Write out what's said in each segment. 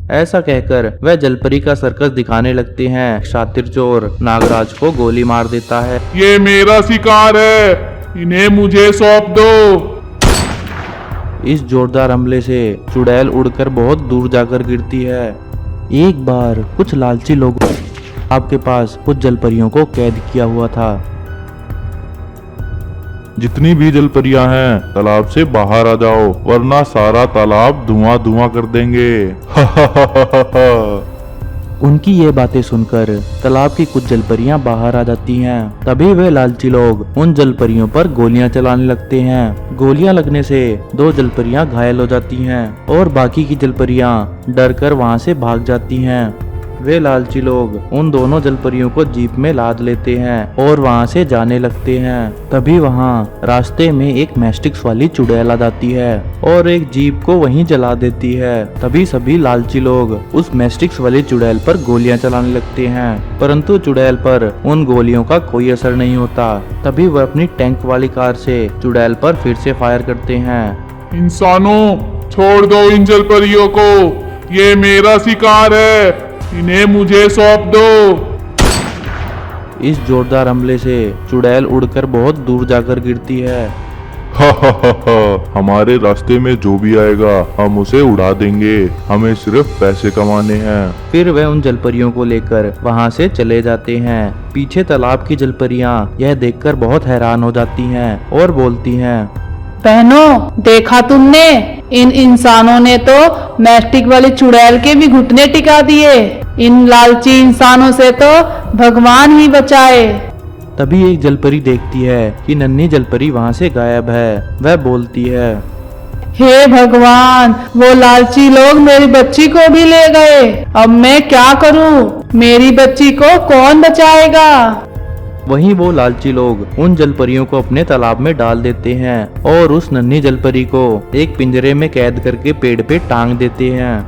ऐसा कहकर वह जलपरी का सर्कस दिखाने लगते हैं। शातिर चोर नागराज को गोली मार देता है। ये मेरा शिकार है, इन्हें मुझे सौंप दो। इस जोरदार हमले से चुड़ैल उड़कर बहुत दूर जाकर गिरती है। एक बार कुछ लालची लोगों आपके पास कुछ जलपरियों को कैद किया हुआ था। जितनी भी जलपरियां हैं तालाब से बाहर आ जाओ, वरना सारा तालाब धुआं धुआं कर देंगे। उनकी ये बातें सुनकर तालाब की कुछ जलपरियां बाहर आ जाती हैं। तभी वे लालची लोग उन जलपरियों पर गोलियां चलाने लगते हैं। गोलियां लगने से दो जलपरियां घायल हो जाती हैं और बाकी की जलपरियां डरकर वहां से भाग जाती हैं। वे लालची लोग उन दोनों जलपरियों को जीप में लाद लेते हैं और वहां से जाने लगते हैं। तभी वहां रास्ते में एक मैस्टिक्स वाली चुड़ैल आ जाती है और एक जीप को वहीं जला देती है। तभी सभी लालची लोग उस मैस्टिक्स वाली चुड़ैल पर गोलियां चलाने लगते हैं, परंतु चुड़ैल पर उन गोलियों का कोई असर नहीं होता। तभी वह अपनी टैंक वाली कार से चुड़ैल पर फिर से फायर करते हैं। इंसानों, छोड़ दो इन जलपरियों को, ये मेरा शिकार है, इन्हें मुझे सौंप दो। इस जोरदार हमले से चुड़ैल उड़कर बहुत दूर जाकर गिरती है। हमारे रास्ते में जो भी आएगा हम उसे उड़ा देंगे, हमें सिर्फ पैसे कमाने हैं। फिर वे उन जलपरियों को लेकर वहां से चले जाते हैं। पीछे तालाब की जलपरियां यह देखकर बहुत हैरान हो जाती हैं और बोलती हैं, बहनों, देखा तुमने, इन इंसानों ने तो मैस्टिक वाली चुड़ैल के भी घुटने टिका दिए। इन लालची इंसानों से तो भगवान ही बचाए। तभी एक जलपरी देखती है कि नन्ही जलपरी वहां से गायब है। वह बोलती है, हे भगवान, वो लालची लोग मेरी बच्ची को भी ले गए। अब मैं क्या करूं? मेरी बच्ची को कौन बचाएगा? वहीं वो लालची लोग उन जलपरियों को अपने तालाब में डाल देते हैं और उस नन्ही जलपरी को एक पिंजरे में कैद करके पेड़ पे टांग देते हैं।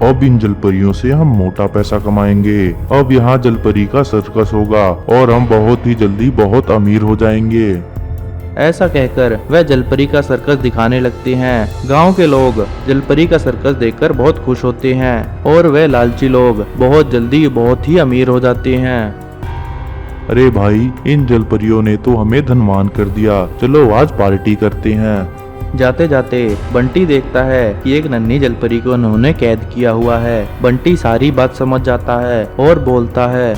अब इन जलपरियों से हम मोटा पैसा कमाएंगे। अब यहाँ जलपरी का सर्कस होगा और हम बहुत ही जल्दी बहुत अमीर हो जाएंगे। ऐसा कहकर वह जलपरी का सर्कस दिखाने लगते हैं। गांव के लोग जलपरी का सर्कस देखकर बहुत खुश होते हैं और वह लालची लोग बहुत जल्दी बहुत ही अमीर हो जाते हैं। अरे भाई, इन जलपरियों ने तो हमें धनवान कर दिया, चलो आज पार्टी करते हैं। जाते जाते बंटी देखता है कि एक नन्ही जलपरी को उन्होंने कैद किया हुआ है। बंटी सारी बात समझ जाता है और बोलता है,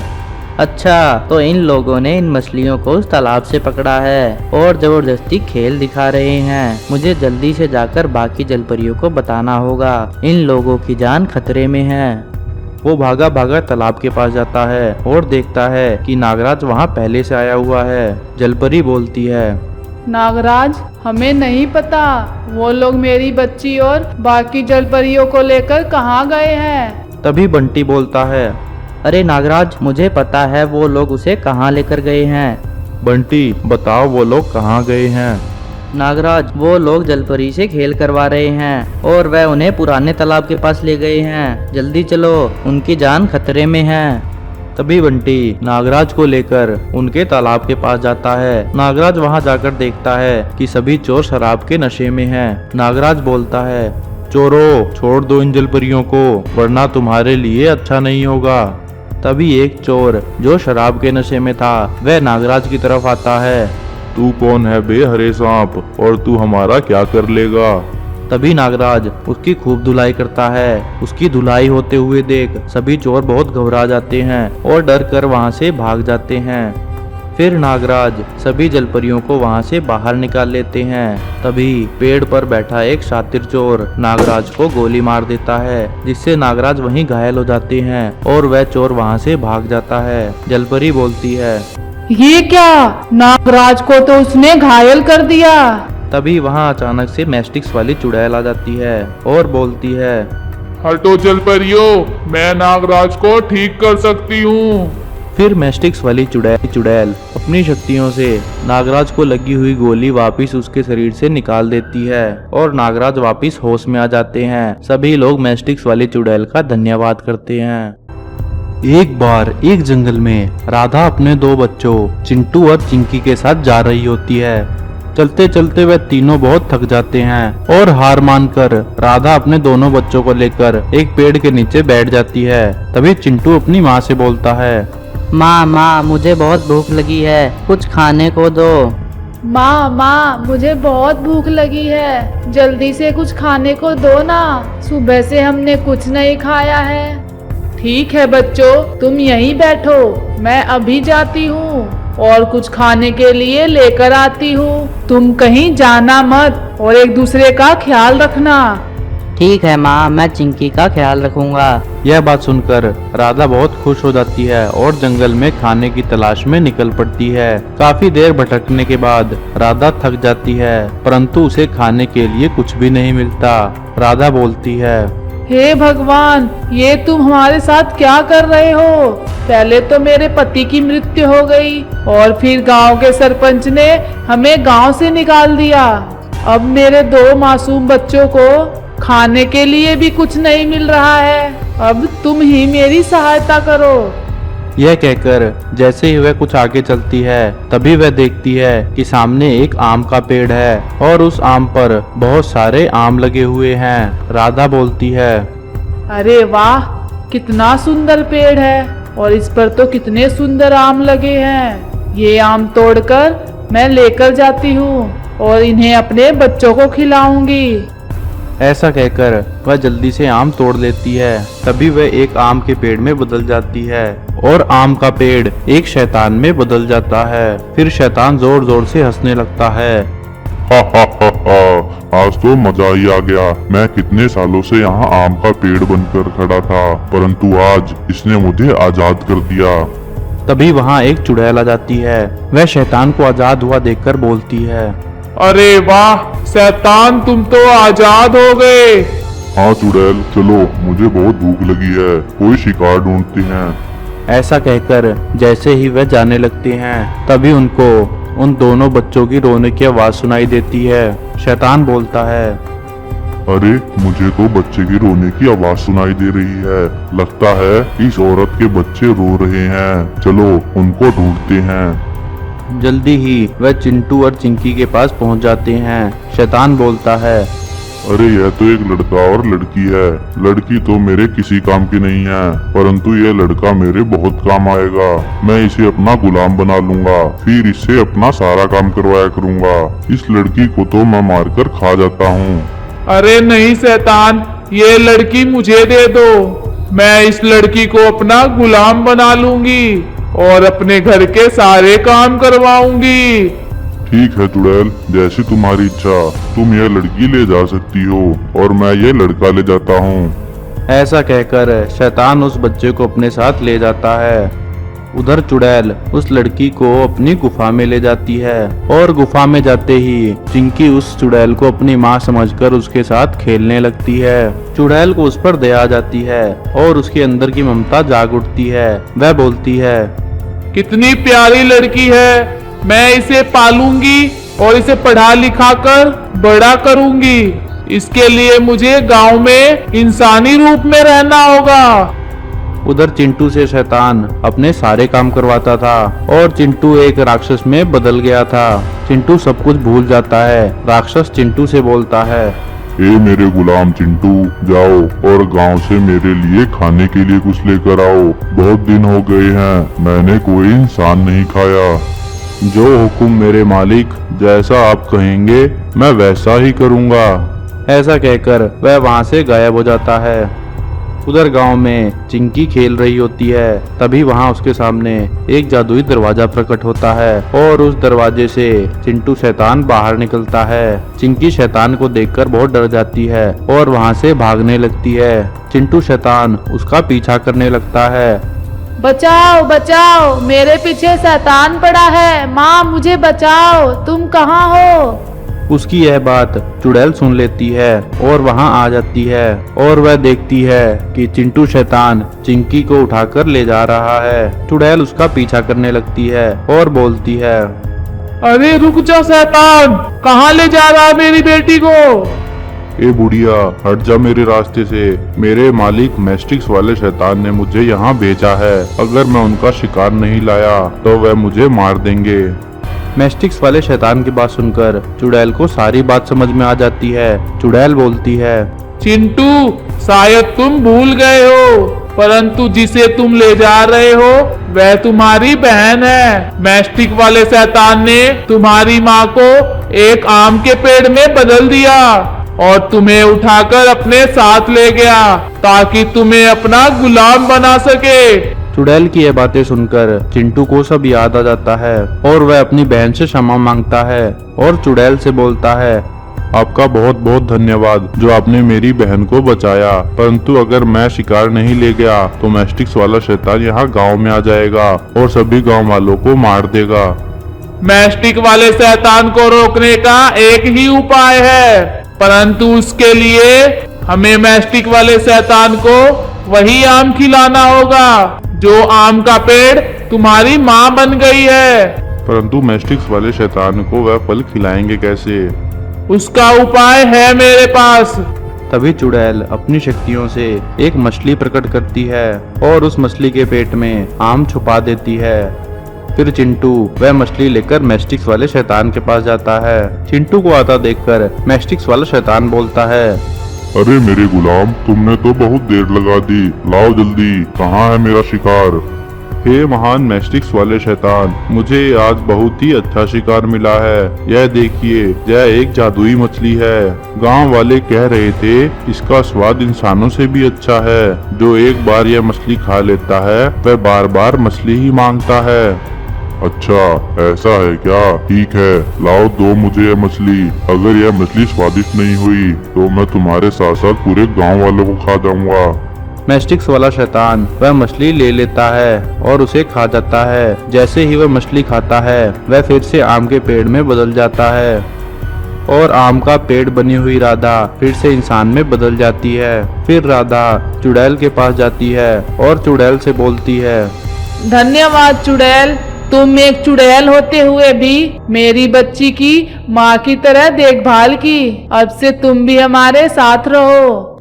अच्छा, तो इन लोगों ने इन मछलियों को उस तालाब से पकड़ा है और जबरदस्ती खेल दिखा रहे हैं। मुझे जल्दी से जाकर बाकी जलपरियों को बताना होगा, इन लोगों की जान खतरे में है। वो भागा भागा तालाब के पास जाता है और देखता है कि नागराज वहाँ पहले से आया हुआ है। जलपरी बोलती है, नागराज, हमें नहीं पता वो लोग मेरी बच्ची और बाकी जलपरियों को लेकर कहाँ गए हैं। तभी बंटी बोलता है, अरे नागराज, मुझे पता है वो लोग उसे कहाँ लेकर गए हैं। बंटी, बताओ वो लोग कहाँ गए हैं। नागराज, वो लोग जलपरी से खेल करवा रहे हैं और वह उन्हें पुराने तालाब के पास ले गए हैं। जल्दी चलो, उनकी जान खतरे में है। तभी बंटी नागराज को लेकर उनके तालाब के पास जाता है। नागराज वहां जाकर देखता है कि सभी चोर शराब के नशे में हैं। नागराज बोलता है, चोरों, छोड़ दो इन जलपरियों को, वरना तुम्हारे लिए अच्छा नहीं होगा। तभी एक चोर जो शराब के नशे में था वह नागराज की तरफ आता है। तू कौन है बे हरे सांप, और तू हमारा क्या कर लेगा। तभी नागराज उसकी खूब धुलाई करता है। उसकी धुलाई होते हुए देख सभी चोर बहुत घबरा जाते हैं और डर कर वहां से भाग जाते हैं। फिर नागराज सभी जलपरियों को वहां से बाहर निकाल लेते हैं। तभी पेड़ पर बैठा एक शातिर चोर नागराज को गोली मार देता है, जिससे नागराज वहीं घायल हो जाते हैं और वह चोर वहां से भाग जाता है। जलपरी बोलती है, ये क्या, नागराज को तो उसने घायल कर दिया। तभी वहां अचानक से मैस्टिक्स वाली चुड़ैल आ जाती है और बोलती है, हटो जलपरियों, मैं नागराज को ठीक कर सकती हूँ। फिर मैस्टिक्स वाली चुड़ैल अपनी शक्तियों से नागराज को लगी हुई गोली वापिस उसके शरीर से निकाल देती है और नागराज वापिस होश में आ जाते हैं। सभी लोग मैस्टिक्स वाली चुड़ैल का धन्यवाद करते हैं। एक बार एक जंगल में राधा अपने दो बच्चों चिंटू और चिंकी के साथ जा रही होती है। चलते चलते वे तीनों बहुत थक जाते हैं और हार मानकर राधा अपने दोनों बच्चों को लेकर एक पेड़ के नीचे बैठ जाती है। तभी चिंटू अपनी माँ से बोलता है, माँ माँ मुझे बहुत भूख लगी है, कुछ खाने को दो। माँ माँ मुझे बहुत भूख लगी है, जल्दी से कुछ खाने को दो ना, सुबह से हमने कुछ नहीं खाया है। ठीक है बच्चों, तुम यहीं बैठो, मैं अभी जाती हूँ और कुछ खाने के लिए लेकर आती हूँ। तुम कहीं जाना मत और एक दूसरे का ख्याल रखना। ठीक है माँ, मैं चिंकी का ख्याल रखूंगा। यह बात सुनकर राधा बहुत खुश हो जाती है और जंगल में खाने की तलाश में निकल पड़ती है। काफी देर भटकने के बाद राधा थक जाती है, परंतु उसे खाने के लिए कुछ भी नहीं मिलता। राधा बोलती है, हे भगवान, ये तुम हमारे साथ क्या कर रहे हो? पहले तो मेरे पति की मृत्यु हो गई और फिर गांव के सरपंच ने हमें गांव से निकाल दिया। अब मेरे 2 मासूम बच्चों को खाने के लिए भी कुछ नहीं मिल रहा है। अब तुम ही मेरी सहायता करो। यह कहकर जैसे ही वह कुछ आगे चलती है, तभी वह देखती है कि सामने एक आम का पेड़ है और उस आम पर बहुत सारे आम लगे हुए हैं। राधा बोलती है, अरे वाह, कितना सुंदर पेड़ है और इस पर तो कितने सुंदर आम लगे हैं। ये आम तोड़कर मैं लेकर जाती हूँ और इन्हें अपने बच्चों को खिलाऊंगी। ऐसा कहकर वह जल्दी से आम तोड़ लेती है। तभी वह एक आम के पेड़ में बदल जाती है और आम का पेड़ एक शैतान में बदल जाता है। फिर शैतान जोर जोर से हंसने लगता है। हा हा हा हा, आज तो मजा ही आ गया। मैं कितने सालों से यहाँ आम का पेड़ बनकर खड़ा था, परंतु आज इसने मुझे आजाद कर दिया। तभी वहाँ एक चुड़ैल आ जाती है। वह शैतान को आजाद हुआ देखकर बोलती है, अरे वाह शैतान, तुम तो आजाद हो गए। हाँ चुड़ैल, चलो मुझे बहुत भूख लगी है, कोई शिकार ढूंढते हैं। ऐसा कहकर जैसे ही वह जाने लगते हैं, तभी उनको उन दोनों बच्चों की रोने की आवाज सुनाई देती है। शैतान बोलता है, अरे मुझे तो बच्चे की रोने की आवाज सुनाई दे रही है, लगता है इस औरत के बच्चे रो रहे हैं, चलो उनको ढूंढते हैं। जल्दी ही वह चिंटू और चिंकी के पास पहुंच जाते हैं। शैतान बोलता है, अरे यह तो एक लड़का और लड़की है। लड़की तो मेरे किसी काम की नहीं है, परंतु यह लड़का मेरे बहुत काम आएगा। मैं इसे अपना गुलाम बना लूंगा, फिर इससे अपना सारा काम करवाया करूंगा। इस लड़की को तो मैं मारकर खा जाता हूँ। अरे नहीं शैतान, ये लड़की मुझे दे दो, मैं इस लड़की को अपना गुलाम बना लूंगी और अपने घर के सारे काम करवाऊंगी। ठीक है चुड़ैल, जैसी तुम्हारी इच्छा, तुम यह लड़की ले जा सकती हो और मैं ये लड़का ले जाता हूँ। ऐसा कहकर शैतान उस बच्चे को अपने साथ ले जाता है। उधर चुड़ैल उस लड़की को अपनी गुफा में ले जाती है और गुफा में जाते ही चिंकी उस चुड़ैल को अपनी माँ समझकर उसके साथ खेलने लगती है। चुड़ैल को उस पर दया आ जाती है और उसके अंदर की ममता जाग उठती है। वह बोलती है, कितनी प्यारी लड़की है, मैं इसे पालूंगी और इसे पढ़ा लिखा कर बड़ा करूंगी। इसके लिए मुझे गांव में इंसानी रूप में रहना होगा। उधर चिंटू से शैतान अपने सारे काम करवाता था और चिंटू एक राक्षस में बदल गया था। चिंटू सब कुछ भूल जाता है। राक्षस चिंटू से बोलता है, ए मेरे गुलाम चिंटू, जाओ और गांव से मेरे लिए खाने के लिए कुछ लेकर आओ। बहुत दिन हो गए हैं, मैंने कोई इंसान नहीं खाया। जो हुक्म मेरे मालिक, जैसा आप कहेंगे मैं वैसा ही करूंगा। ऐसा कहकर वह वहां से गायब हो जाता है। उधर गांव में चिंकी खेल रही होती है। तभी वहां उसके सामने एक जादुई दरवाजा प्रकट होता है और उस दरवाजे से चिंटू शैतान बाहर निकलता है। चिंकी शैतान को देखकर बहुत डर जाती है और वहां से भागने लगती है। चिंटू शैतान उसका पीछा करने लगता है। बचाओ बचाओ, मेरे पीछे शैतान पड़ा है, माँ मुझे बचाओ, तुम कहाँ हो? उसकी यह बात चुड़ैल सुन लेती है और वहां आ जाती है और वह देखती है कि चिंटू शैतान चिंकी को उठाकर ले जा रहा है। चुड़ैल उसका पीछा करने लगती है और बोलती है, अरे रुक जा शैतान, कहाँ ले जा रहा है मेरी बेटी को? ए बुढ़िया, हट जा मेरे रास्ते से। मेरे मालिक मैस्टिक्स वाले शैतान ने मुझे यहाँ भेजा है। अगर मैं उनका शिकार नहीं लाया तो वह मुझे मार देंगे। मैस्टिक्स वाले शैतान की बात सुनकर चुड़ैल को सारी बात समझ में आ जाती है। चुड़ैल बोलती है, चिंटू, शायद तुम भूल गए हो, परंतु जिसे तुम ले जा रहे हो वह तुम्हारी बहन है। मैस्टिक वाले शैतान ने तुम्हारी माँ को एक आम के पेड़ में बदल दिया और तुम्हें उठाकर अपने साथ ले गया ताकि तुम्हें अपना गुलाम बना सके। चुड़ैल की ये बातें सुनकर चिंटू को सब याद आ जाता है और वह अपनी बहन से क्षमा मांगता है और चुड़ैल से बोलता है, आपका बहुत बहुत धन्यवाद जो आपने मेरी बहन को बचाया, परंतु अगर मैं शिकार नहीं ले गया तो मैस्टिक्स वाला शैतान यहाँ गांव में आ जाएगा और सभी गांव वालों को मार देगा। मैस्टिक वाले शैतान को रोकने का एक ही उपाय है, परंतु उसके लिए हमें मैस्टिक वाले शैतान को वही आम खिलाना होगा जो आम का पेड़ तुम्हारी माँ बन गई है। परंतु मैस्टिक्स वाले शैतान को वह फल खिलाएंगे कैसे? उसका उपाय है मेरे पास। तभी चुड़ैल अपनी शक्तियों से एक मछली प्रकट करती है और उस मछली के पेट में आम छुपा देती है। फिर चिंटू वह मछली लेकर मैस्टिक्स वाले शैतान के पास जाता है। चिंटू को आता देखकर मैस्टिक्स वाला शैतान बोलता है, अरे मेरे गुलाम, तुमने तो बहुत देर लगा दी, लाओ जल्दी, कहाँ है मेरा शिकार? हे महान मैस्टिक्स वाले शैतान, मुझे आज बहुत ही अच्छा शिकार मिला है। यह देखिए, यह एक जादुई मछली है। गांव वाले कह रहे थे इसका स्वाद इंसानों से भी अच्छा है। जो एक बार यह मछली खा लेता है वह बार बार मछली ही मांगता है। अच्छा ऐसा है क्या? ठीक है, लाओ दो मुझे यह मछली। अगर यह मछली स्वादिष्ट नहीं हुई तो मैं तुम्हारे साथ साथ पूरे गांव वालों को खा जाऊंगा। मैस्टिक्स वाला शैतान वह मछली ले लेता है और उसे खा जाता है। जैसे ही वह मछली खाता है वह फिर से आम के पेड़ में बदल जाता है और आम का पेड़ बनी हुई राधा फिर से इंसान में बदल जाती है। फिर राधा चुड़ैल के पास जाती है और चुड़ैल से बोलती है, धन्यवाद चुड़ैल, तुम एक चुड़ैल होते हुए भी मेरी बच्ची की माँ की तरह देखभाल की। अब से तुम भी हमारे साथ रहो।